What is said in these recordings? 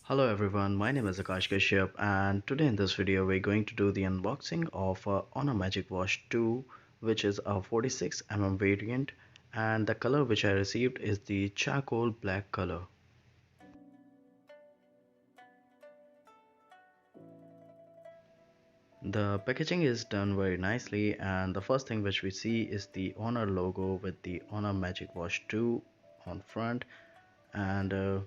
Hello everyone, my name is Akash Kashyap and today in this video we're going to do the unboxing of HONOR Magicwatch 2, which is a 46mm variant, and the color which I received is the charcoal black color. The packaging is done very nicely, and the first thing which we see is the HONOR logo with the HONOR Magicwatch 2 on front, and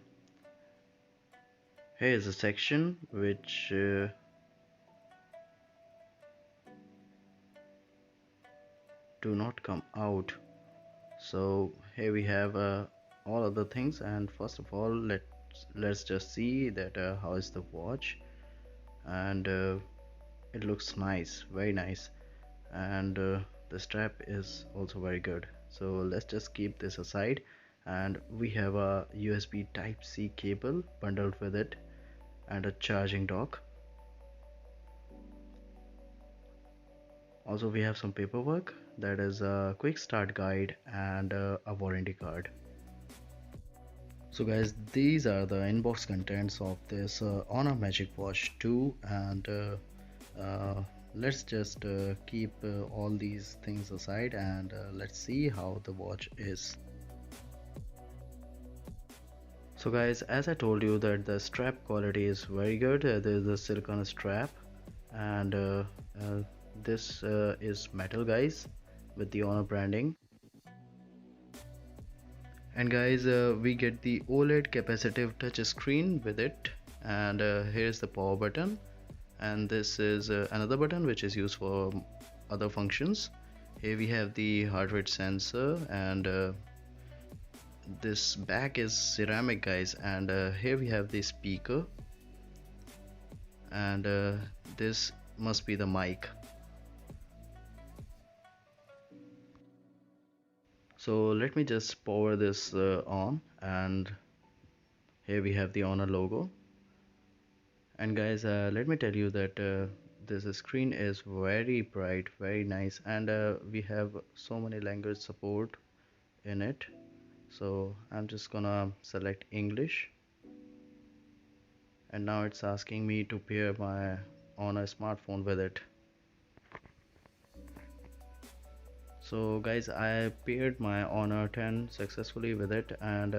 here is a section which do not come out. So here we have all other things, and first of all let's just see that how is the watch. And it looks nice, very nice, and the strap is also very good. So let's just keep this aside, and we have a USB type C cable bundled with it and a charging dock. Also we have some paperwork, that is a quick start guide and a warranty card. So guys, these are the inbox contents of this HONOR Magicwatch 2, and let's just keep all these things aside, and let's see how the watch is. So guys, as I told you that the strap quality is very good. There is a silicone strap, and this is metal guys, with the HONOR branding. And guys, we get the OLED capacitive touch screen with it, and here's the power button, and this is another button which is used for other functions. Here we have the heart rate sensor, and this back is ceramic guys, and here we have the speaker, and this must be the mic. So let me just power this on, and here we have the HONOR logo. And guys, let me tell you that this screen is very bright, very nice, and we have so many language support in it. So I'm just gonna select English, and now it's asking me to pair my HONOR smartphone with it. So guys, I paired my HONOR 10 successfully with it, and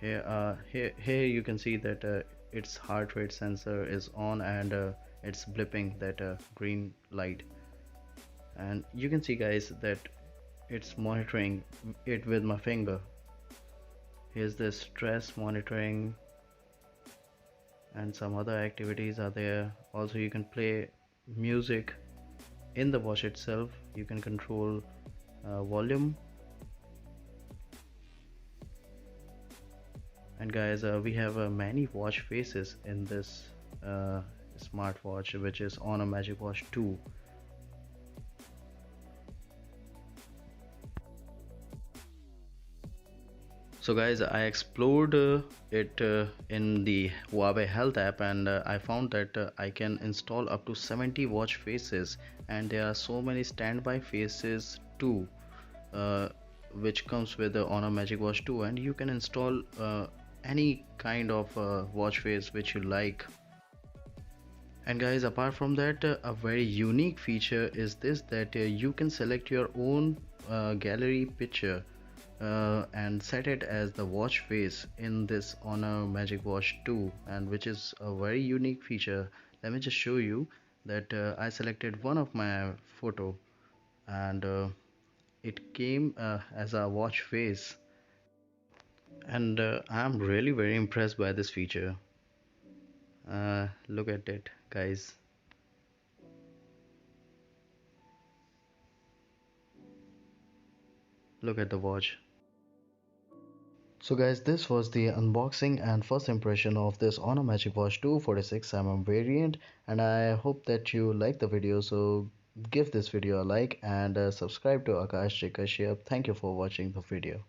here you can see that its heart rate sensor is on, and it's blipping that green light, and you can see guys that it's monitoring it with my finger. Here's the stress monitoring, and some other activities are there. Also you can play music in the watch itself. You can control volume. And guys, we have many watch faces in this smartwatch, which is HONOR Magicwatch 2. So guys, I explored it in the Huawei Health app, and I found that I can install up to 70 watch faces, and there are so many standby faces too, uh, which comes with the HONOR Magicwatch 2, and you can install any kind of watch face which you like. And guys, apart from that, a very unique feature is this, that you can select your own gallery picture and set it as the watch face in this HONOR Magicwatch 2, and which is a very unique feature. Let me just show you that I selected one of my photo, and it came as a watch face, and I'm really very impressed by this feature. Look at it guys. Look at the watch. So guys, this was the unboxing and first impression of this HONOR Magicwatch 2 46mm variant, and I hope that you like the video. So give this video a like, and subscribe to Akash Kashyap. Thank you for watching the video.